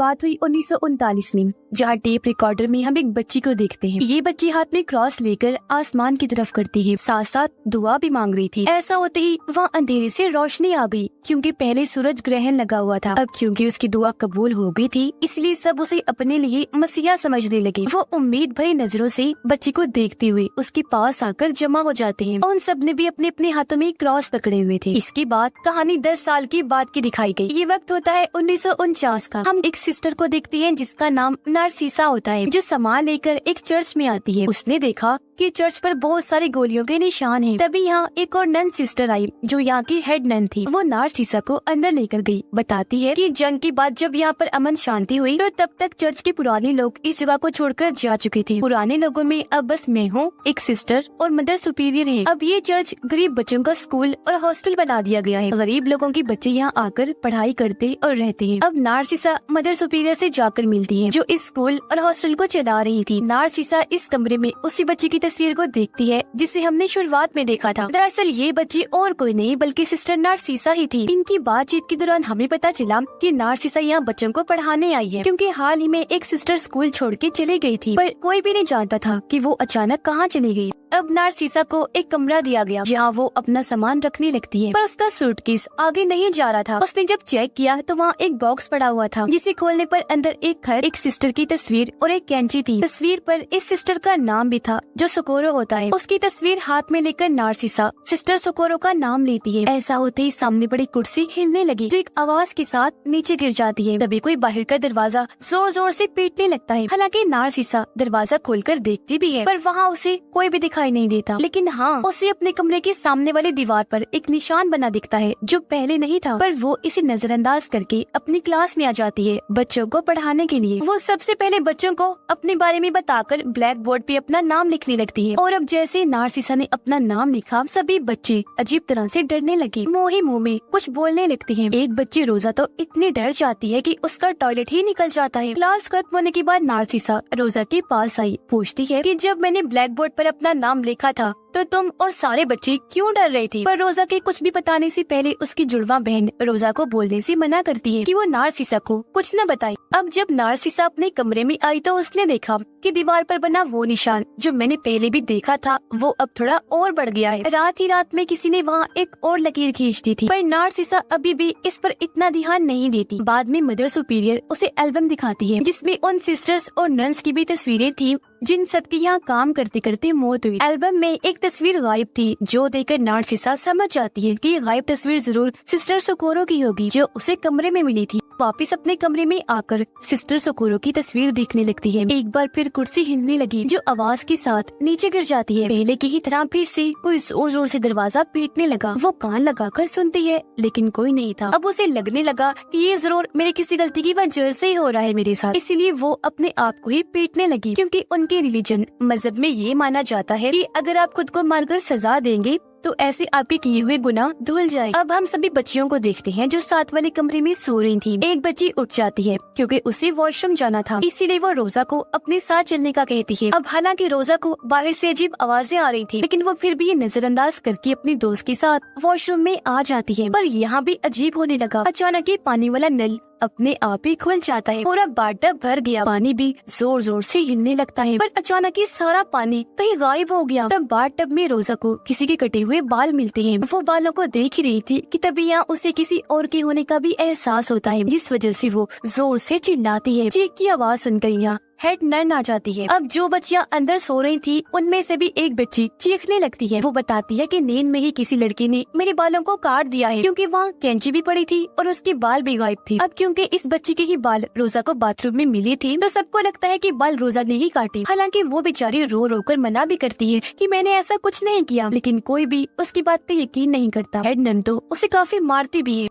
बात हुई 1939 में, जहाँ टेप रिकॉर्डर में हम एक बच्ची को देखते हैं। ये बच्ची हाथ में क्रॉस लेकर आसमान की तरफ करती है, साथ साथ दुआ भी मांग रही थी। ऐसा होते ही वहाँ अंधेरे से रोशनी आ गई, क्योंकि पहले सूरज ग्रहण लगा हुआ था। अब क्योंकि उसकी दुआ कबूल हो गई थी, इसलिए सब उसे अपने लिए मसीहा समझने लगे। वो उम्मीद भरी नजरों से बच्ची को देखते हुए उसके पास आकर जमा हो जाते हैं। उन सब ने भी अपने अपने हाथों में क्रॉस पकड़े हुए थे। इसके बाद कहानी 10 साल की बाद की दिखाई गई। ये वक्त होता है 1949 का। हम एक सिस्टर को देखते हैं जिसका नाम नारसीसा होता है, जो सामान लेकर एक चर्च में आती है। उसने देखा कि चर्च पर बहुत सारे गोलियों के निशान हैं। तभी यहाँ एक और नन सिस्टर आई, जो यहाँ की हेड नन थी। वो नारसीसा को अंदर लेकर गई। बताती है कि जंग के बाद जब यहाँ पर अमन शांति हुई, तो तब तक चर्च के पुराने लोग इस जगह को छोड़कर जा चुके थे। पुराने लोगों में अब बस मैं हूँ, एक सिस्टर और मदर सुपीरियर है। अब ये चर्च गरीब बच्चों का स्कूल और हॉस्टल बना दिया गया है। गरीब लोगों के बच्चे यहाँ आकर पढ़ाई करते और रहते हैं। अब नारसीसा मदर सुपीरियर से जाकर मिलती है, जो इस स्कूल और हॉस्टल को चला रही थी। नारसीसा इस कमरे में उसी बच्ची की तस्वीर को देखती है जिसे हमने शुरुआत में देखा था। दरअसल ये बच्ची और कोई नहीं बल्कि सिस्टर नारसीसा ही थी। इनकी बातचीत के दौरान हमें पता चला कि नारसीसा यहाँ बच्चों को पढ़ाने आई है, क्योंकि हाल ही में एक सिस्टर स्कूल छोड़ के चली गई थी, पर कोई भी नहीं जानता था कि वो अचानक कहाँ चली गई। अब नारसीसा को एक कमरा दिया गया, जहाँ वो अपना सामान रखने लगती है, पर उसका सूटकेस आगे नहीं जा रहा था। उसने जब चेक किया तो वहाँ एक बॉक्स पड़ा हुआ था, जिसे खोलने पर अंदर एक घर, एक सिस्टर की तस्वीर और एक कैंची थी। तस्वीर पर इस सिस्टर का नाम भी था, जो सोकोरो होता है। उसकी तस्वीर हाथ में लेकर नारसीसा सिस्टर सोकोरो का नाम लेती है। ऐसा होते ही सामने बड़ी कुर्सी हिलने लगी, जो एक आवाज के साथ नीचे गिर जाती है। तभी कोई बाहर का दरवाजा जोर जोर से पीटने लगता है। हालांकि नारसीसा दरवाजा खोलकर देखती भी है, पर वहाँ उसे कोई भी दिखाई नहीं देता। लेकिन हाँ, उसे अपने कमरे के सामने वाली दीवार पर एक निशान बना दिखता है, जो पहले नहीं था। पर वो इसे नजरअंदाज करके अपनी क्लास में आ जाती है बच्चों को पढ़ाने के लिए। वो सबसे पहले बच्चों को अपने बारे में बताकर ब्लैक बोर्ड पे अपना नाम लिखने लगती है। और अब जैसे नारसीसा ने अपना नाम लिखा, सभी बच्चे अजीब तरह से डरने लगे। मुँह ही मुँह में कुछ बोलने लगते हैं। एक बच्ची रोजा तो इतनी डर जाती है कि उसका टॉयलेट ही निकल जाता है। क्लास खत्म होने के बाद नारसीसा रोजा के पास आई, पूछती है कि जब मैंने ब्लैक बोर्ड पर अपना नाम लिखा था तो तुम और सारे बच्चे क्यों डर रहे थे? पर रोजा के कुछ भी बताने से पहले उसकी जुड़वा बहन रोजा को बोलने से मना करती है कि वो नारसीसा को कुछ न बताए। अब जब नारसीसा अपने कमरे में आई तो उसने देखा कि दीवार पर बना वो निशान, जो मैंने पहले भी देखा था, वो अब थोड़ा और बढ़ गया है। रात ही रात में किसी ने वहाँ एक और लकीर खींच दी थी, पर नारसीसा अभी भी इस पर इतना ध्यान नहीं देती। बाद में मदर सुपीरियर उसे एल्बम दिखाती है, जिसमें उन सिस्टर्स और नन्स की भी तस्वीरें थी, जिन सबकी यहाँ काम करते करते मौत हुई। एल्बम में एक तस्वीर गायब थी, जो देखकर नारसीसा समझ जाती है कि ये गायब तस्वीर जरूर सिस्टर सोकोरो की होगी, जो उसे कमरे में मिली थी। वापिस अपने कमरे में आकर सिस्टर सोकोरो की तस्वीर देखने लगती है। एक बार फिर कुर्सी हिलने लगी, जो आवाज के साथ नीचे गिर जाती है। पहले की ही तरह फिर से कोई जोर जोर से दरवाजा पीटने लगा। वो कान लगाकर सुनती है, लेकिन कोई नहीं था। अब उसे लगने लगा कि ये जरूर मेरी किसी गलती की वजह से ही हो रहा है मेरे साथ, इसीलिए वो अपने आप को ही पीटने लगी, क्योंकि उनके रिलीजन मजहब में ये माना जाता है कि अगर आप खुद को मारकर सजा देंगे तो ऐसे आपके किए हुए गुनाह धुल जाए। अब हम सभी बच्चियों को देखते हैं जो साथ वाले कमरे में सो रही थी। एक बच्ची उठ जाती है क्योंकि उसे वॉशरूम जाना था, इसीलिए वो रोजा को अपने साथ चलने का कहती है। अब हालांकि रोजा को बाहर से अजीब आवाजें आ रही थी, लेकिन वो फिर भी ये नजरअंदाज करके अपनी दोस्त के साथ वॉशरूम में आ जाती है। पर यहाँ भी अजीब होने लगा। अचानक ये पानी वाला नल अपने आप ही खुल जाता है। पूरा बाथटब भर गया। पानी भी जोर जोर से हिलने लगता है, पर अचानक ही सारा पानी कहीं गायब हो गया। तब बाथटब में रोजा को किसी के कटे हुए बाल मिलते हैं। वो बालों को देख ही रही थी कि तभी यहाँ उसे किसी और के होने का भी एहसास होता है, जिस वजह से वो जोर से चिल्लाती है। चीख की आवाज सुनकर यहाँ हेड नन आ जाती है। अब जो बच्चियां अंदर सो रही थी, उनमें से भी एक बच्ची चीखने लगती है। वो बताती है कि नींद में ही किसी लड़की ने मेरे बालों को काट दिया है, क्योंकि वहाँ कैंची भी पड़ी थी और उसके बाल भी गायब थे। अब क्योंकि इस बच्ची के ही बाल रोजा को बाथरूम में मिले थे, तो सबको लगता है कि बाल रोजा ने ही काटे। हालांकि वो बेचारी रो रो कर मना भी करती है कि मैंने ऐसा कुछ नहीं किया, लेकिन कोई भी उसकी बात पे यकीन नहीं करता। हेड नन तो उसे काफी मारती भी है।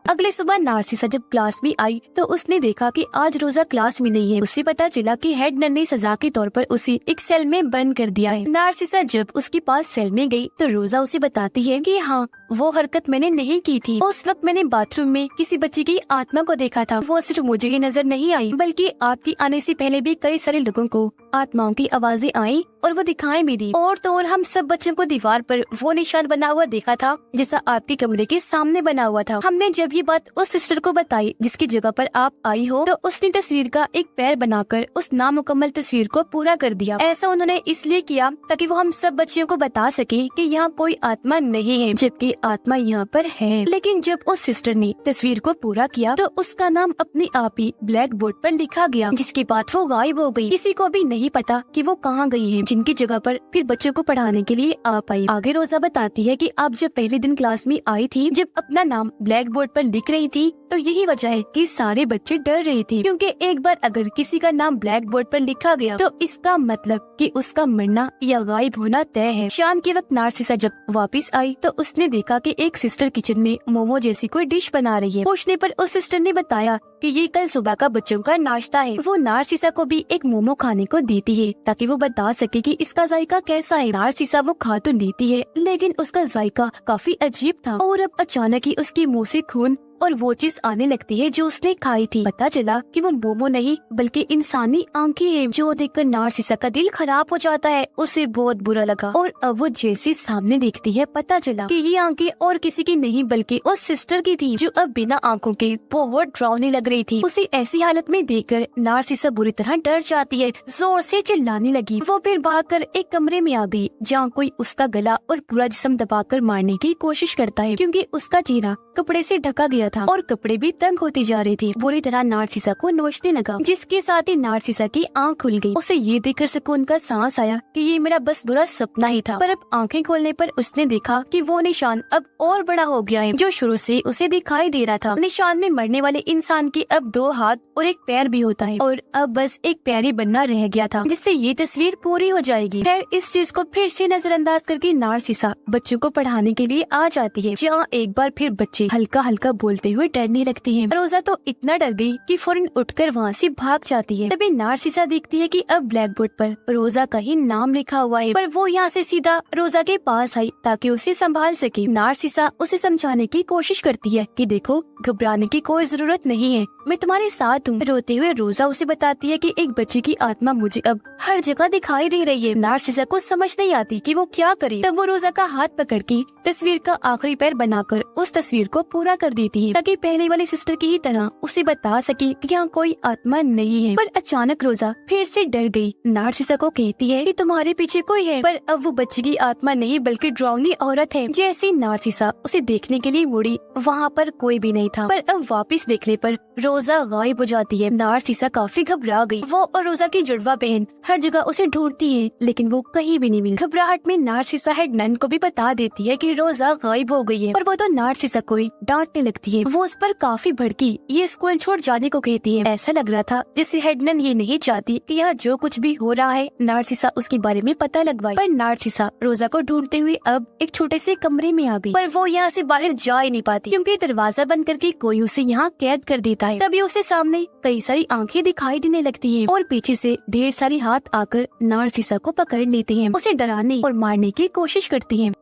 अगले सुबह नारसीसा जब क्लास में आई तो उसने देखा कि आज रोजा क्लास में नहीं है। उसे पता चला कि हेड नन ने सजा के तौर पर उसे एक सेल में बंद कर दिया है। नारसीसा जब उसके पास सेल में गई तो रोजा उसे बताती है कि हाँ, वो हरकत मैंने नहीं की थी। उस वक्त मैंने बाथरूम में किसी बच्ची की आत्मा को देखा था। वो सिर्फ मुझे ही नजर नहीं आई, बल्कि आपके आने से पहले भी कई सारे लोगों को आत्माओं की आवाजें आई और वो दिखाई भी दी। और तो और हम सब बच्चों को दीवार पर वो निशान बना हुआ देखा था जैसा आपके कमरे के सामने बना हुआ था। हमने जब ये बात उस सिस्टर को बताई जिसकी जगह पर आप आई हो, तो उसने तस्वीर का एक पैर बनाकर उस नामुकम्मल तस्वीर को पूरा कर दिया। ऐसा उन्होंने इसलिए किया ताकि वो हम सब बच्चियों को बता सके कि यहाँ कोई आत्मा नहीं है, जबकि आत्मा यहाँ पर है। लेकिन जब उस सिस्टर ने तस्वीर को पूरा किया तो उसका नाम अपने आप ही ब्लैक बोर्ड पर लिखा गया, जिसके बाद वो गायब हो गई। किसी को भी नहीं पता कि वो कहाँ गई है, जिनकी जगह पर फिर बच्चों को पढ़ाने के लिए आप आई। आगे रोजा बताती है कि आप जब पहले दिन क्लास में आई थी, जब अपना नाम ब्लैक बोर्ड पर लिख रही थी, तो यही वजह है कि सारे बच्चे डर रहे थे, क्योंकि एक बार अगर किसी का नाम ब्लैक बोर्ड पर लिखा गया तो इसका मतलब कि उसका मरना या गायब होना तय है। शाम के वक्त नार्सिसा जब वापस आई तो उसने देखा कि एक सिस्टर किचन में मोमो जैसी कोई डिश बना रही है। पूछने पर उस सिस्टर ने बताया कि ये कल सुबह का बच्चों का नाश्ता है। वो नार्सिसा को भी एक मोमो खाने को देती है ताकि वो बता सके कि इसका जायका कैसा है। नार्सिसा वो खा तो लेती है, लेकिन उसका जायका काफी अजीब था और अब अचानक ही उसके मुंह से खून और वो चीज आने लगती है जो उसने खाई थी। पता चला कि वो मोमो नहीं बल्कि इंसानी आंखें हैं, जो देखकर नार्सिसा का दिल खराब हो जाता है। उसे बहुत बुरा लगा और अब वो जैसे सामने देखती है, पता चला कि ये आंखें और किसी की नहीं बल्कि उस सिस्टर की थी, जो अब बिना आंखों के बहुत डरावनी लग रही थी। उसे ऐसी हालत में देखकर नार्सिसा बुरी तरह डर जाती है, जोर से चिल्लाने लगी। वो फिर भागकर एक कमरे में आ गई जहाँ कोई उसका गला और पूरा जिस्म दबाकर मारने की कोशिश करता है, क्योंकि उसका चेहरा कपड़े से ढका गया था और कपड़े भी तंग होती जा रही थी। बुरी तरह नार्सिसा को नोचने लगा, जिसके साथ ही नार्सिसा की आंख खुल गई। उसे ये देखकर सुकून का सांस आया कि ये मेरा बस बुरा सपना ही था। पर अब आंखें खोलने पर उसने देखा कि वो निशान अब और बड़ा हो गया है, जो शुरू से उसे दिखाई दे रहा था। निशान में मरने वाले इंसान के अब 2 हाथ और एक पैर भी होता है और अब बस एक पैर ही बनना रह गया था, जिससे ये तस्वीर पूरी हो जाएगी। खैर, इस चीज को फिर से नजरअंदाज करके नार्सिसा बच्चों को पढ़ाने के लिए आ जाती है, जहाँ एक बार फिर बच्चे हल्का हल्का बोलते हुए डरने लगती है। रोजा तो इतना डर गई कि फौरन उठकर वहाँ से भाग जाती है। तभी नार्सिसा देखती है कि अब ब्लैक बोर्ड पर रोजा का ही नाम लिखा हुआ है, पर वो यहाँ से सीधा रोजा के पास आई ताकि उसे संभाल सके। नार्सिसा उसे समझाने की कोशिश करती है कि देखो, घबराने की कोई जरूरत नहीं है, मैं तुम्हारे साथ हूँ। रोते हुए रोजा उसे बताती है कि एक बच्चे की आत्मा मुझे अब हर जगह दिखाई दे रही है। नार्सिसा को समझ नहीं आती कि वो क्या करे। तब वो रोजा का हाथ पकड़ के तस्वीर का आखिरी पैर बनाकर उस तस्वीर को पूरा कर देती है, ताकि पहले वाली सिस्टर की ही तरह उसे बता सके कि यहाँ कोई आत्मा नहीं है। पर अचानक रोजा फिर से डर गई। नार्सिसा को कहती है कि तुम्हारे पीछे कोई है, पर अब वो बच्चे की आत्मा नहीं बल्कि डरावनी औरत है। जैसे नार्सिसा उसे देखने के लिए मुड़ी, वहाँ पर कोई भी नहीं था, पर अब वापस देखने पर रोजा गायब हो जाती है। नार्सिसा काफी घबरा गई। वो और रोजा की जुड़वा बहन हर जगह उसे ढूंढती है, लेकिन वो कहीं भी नहीं मिली। घबराहट में नार्सिसा हेड नन को भी बता देती है कि रोजा गायब हो गई है, पर वो तो नार्सिसा को ही डांटने लगती है। वो उस पर काफी भड़की ये स्कूल छोड़ जाने को कहती है। ऐसा लग रहा था जैसे हेड नन ये नहीं चाहती कि यहाँ जो कुछ भी हो रहा है नार्सिसा उसके बारे में पता लगवाए। पर नार्सिसा रोजा को ढूंढते हुए अब एक छोटे से कमरे में आ गई, पर वो यहाँ से बाहर जा ही नहीं पाती, क्योंकि दरवाजा बंद करके कोई उसे यहाँ कैद कर देता है। तभी उसे सामने कई सारी आंखें दिखाई देने लगती हैं और पीछे से ढेर सारी हाथ आकर नार्सिसा को पकड़ लेते हैं, उसे डराने और मारने की कोशिश करती हैं।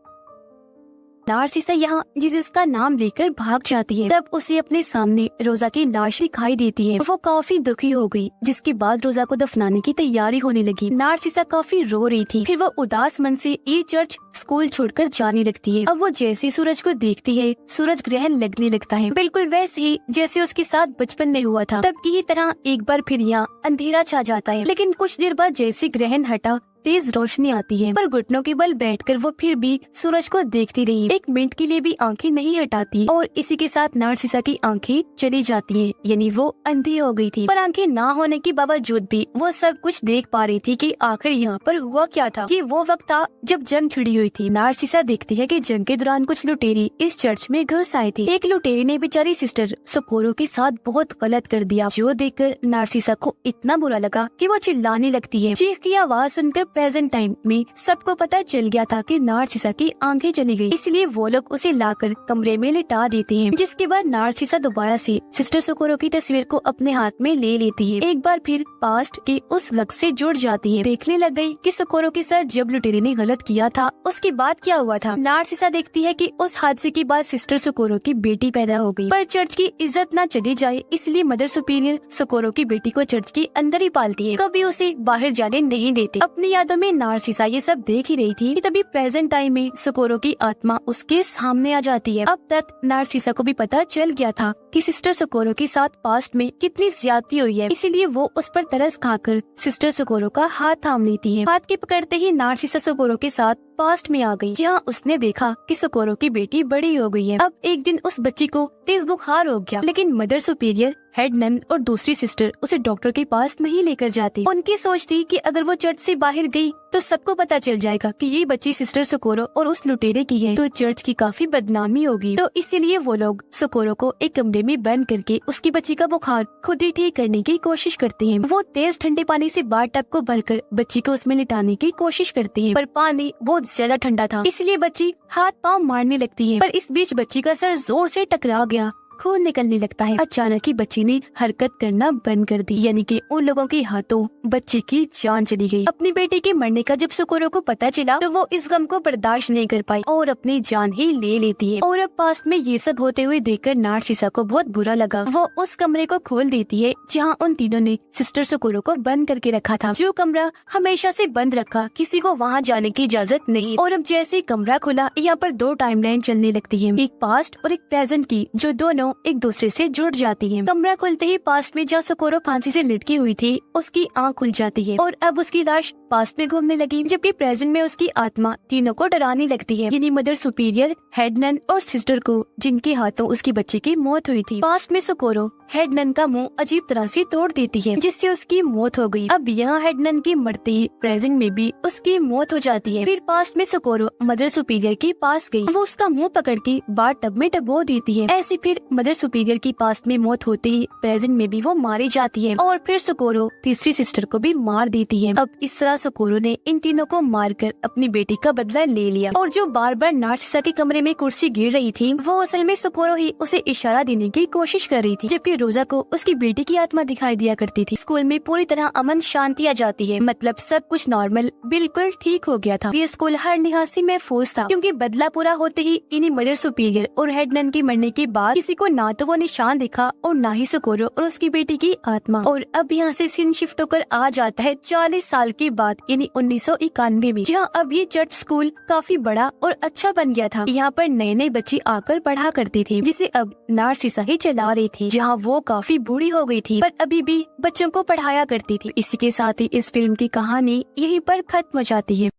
नार्सिसा यहाँ जिसका नाम लेकर भाग जाती है। तब उसे अपने सामने रोजा की लाश दिखाई देती है। वो काफी दुखी हो गई, जिसके बाद रोजा को दफनाने की तैयारी होने लगी। नार्सिसा काफी रो रही थी। फिर वो उदास मन से ये चर्च स्कूल छोड़कर जाने लगती है। अब वो जैसे सूरज को देखती है, सूरज ग्रहण लगने लगता है, बिल्कुल वैसे ही जैसे उसके साथ बचपन में हुआ था। तब की तरह एक बार फिर यहाँ अंधेरा छा जाता है, लेकिन कुछ देर बाद जैसे ग्रहण हटा तेज रोशनी आती है, पर घुटनों के बल बैठकर वो फिर भी सूरज को देखती रही। एक मिनट के लिए भी आंखें नहीं हटाती और इसी के साथ नार्सिसा की आंखें चली जाती हैं, यानी वो अंधी हो गई थी। पर आंखें ना होने के बावजूद भी वो सब कुछ देख पा रही थी कि आखिर यहाँ पर हुआ क्या था। ये वो वक्त था जब जंग छिड़ी हुई थी। नार्सिसा देखती है कि जंग के दौरान कुछ लुटेरे इस चर्च में घुस आए थे। एक लुटेरे ने बेचारी सिस्टर सोकोरो के साथ बहुत गलत कर दिया, जो देखकर नार्सिसा को इतना बुरा लगा कि वो चिल्लाने लगती है। चीख की आवाज सुनकर प्रेजेंट टाइम में सबको पता चल गया था कि नार्सिसा की आंखें चली गई, इसलिए वो लोग उसे लाकर कमरे में लिटा देते हैं। जिसके बाद नार्सिसा दोबारा से सिस्टर सोकोरो की तस्वीर को अपने हाथ में ले लेती है। एक बार फिर पास्ट के उस वक्त से जुड़ जाती है। देखने लग गई कि सोकोरो के साथ जब लुटेरे ने गलत किया था उसके बाद क्या हुआ था। नार्सिसा देखती है कि उस हादसे के बाद सिस्टर सोकोरो की बेटी पैदा हो गई, पर चर्च की इज्जत न चली जाए इसलिए मदर सुपीरियर सोकोरो की बेटी को चर्च के अंदर ही पालती है, कभी उसे बाहर जाने नहीं देते। अपनी यादों में नार्सिसा ये सब देख ही रही थी कि तभी प्रेजेंट टाइम में सोकोरो की आत्मा उसके सामने आ जाती है। अब तक नार्सिसा को भी पता चल गया था कि सिस्टर सोकोरो के साथ पास्ट में कितनी ज्यादती हुई है, इसीलिए वो उस पर तरस खाकर सिस्टर सोकोरो का हाथ थाम लेती है। हाथ के पकड़ते ही नार्सिसा सोकोरो के साथ पास्ट में आ गई, जहाँ उसने देखा कि सोकोरो की बेटी बड़ी हो गई है। अब एक दिन उस बच्ची को तेज बुखार हो गया, लेकिन मदर सुपीरियर, हेड नन और दूसरी सिस्टर उसे डॉक्टर के पास नहीं लेकर जाती। उनकी सोच थी कि अगर वो चर्च से बाहर गई तो सबको पता चल जाएगा कि ये बच्ची सिस्टर सोकोरो और उस लुटेरे की है, तो चर्च की काफी बदनामी होगी। तो इसीलिए वो लोग सोकोरो को एक कमरे में बंद करके उसकी बच्ची का बुखार खुद ही ठीक करने की कोशिश करते हैं। वो तेज ठंडे पानी से बाथ टब को भरकर बच्ची को उसमें लिटाने की कोशिश करते हैं, पर पानी बहुत ज्यादा ठंडा था, इसलिए बच्ची हाथ पाँव मारने लगती है। पर इस बीच बच्ची का सर जोर से टकरा गया, खून निकलने लगता है। अचानक ही बच्ची ने हरकत करना बंद कर दी, यानी कि उन लोगों के हाथों बच्चे की जान चली गई। अपनी बेटी के मरने का जब सोकोरो को पता चला तो वो इस गम को बर्दाश्त नहीं कर पाई और अपनी जान ही ले लेती है। और अब पास्ट में ये सब होते हुए देखकर नार्सिसा को बहुत बुरा लगा। वो उस कमरे को खोल देती है जहाँ उन तीनों ने सिस्टर सोकोरो को बंद करके रखा था। जो कमरा हमेशा से बंद रखा, किसी को वहाँ जाने की इजाजत नहीं। और अब जैसे कमरा खुला, यहाँ पर दो टाइमलाइन चलने लगती है, एक पास्ट और एक प्रेजेंट की, जो दोनों एक दूसरे से जुड़ जाती है। कमरा खुलते ही पास्ट में जहाँ सोकोरो फांसी से लटकी हुई थी उसकी आंख खुल जाती है और अब उसकी लाश पास्ट में घूमने लगी, जबकि प्रेजेंट में उसकी आत्मा तीनों को डराने लगती है, यानी मदर सुपीरियर, हेड नन और सिस्टर को, जिनके हाथों उसकी बच्ची की मौत हुई थी। पास्ट में सोकोरो हेड नन का मुंह अजीब तरह से तोड़ देती है, जिससे उसकी मौत हो गई। अब यहाँ हेड नन की मरते ही प्रेजेंट में भी उसकी मौत हो जाती है। फिर पास्ट में सोकोरो मदर सुपीरियर के पास गई, वो उसका मुंह पकड़ के बाथ टब में डबो देती है। ऐसे फिर मदर सुपीरियर की पास्ट में मौत होते ही प्रेजेंट में भी वो मारी जाती है और फिर सोकोरो तीसरी सिस्टर को भी मार देती है। अब इस तरह सोकोरो ने इन तीनों को मारकर अपनी बेटी का बदला ले लिया। और जो बार बार नार्सिसा के कमरे में कुर्सी गिर रही थी, वो असल में सोकोरो ही उसे इशारा देने की कोशिश कर रही थी, जबकि रोजा को उसकी बेटी की आत्मा दिखाई दिया करती थी। स्कूल में पूरी तरह अमन शांति आ जाती है, मतलब सब कुछ नॉर्मल बिल्कुल ठीक हो गया था। ये स्कूल हर लिहाज से महफूज था, क्योंकि बदला पूरा होते ही इन्हीं मदर सुपीरियर और हेड नन के मरने के बाद किसी को ना तो वो निशान दिखा और ना ही सोकोरो और उसकी बेटी की आत्मा। और अब यहाँ से सीन शिफ्ट होकर आ जाता है 40 साल के बाद, यानी 1991 में, जहाँ अब ये चर्च स्कूल काफी बड़ा और अच्छा बन गया था। यहाँ पर नए नए बच्चे आकर पढ़ा करते थे, जिसे अब नार्सिसा ही चला रही थी, जहाँ वो काफी बूढ़ी हो गई थी, पर अभी भी बच्चों को पढ़ाया करती थी। इसी के साथ ही इस फिल्म की कहानी यहीं पर खत्म हो जाती है।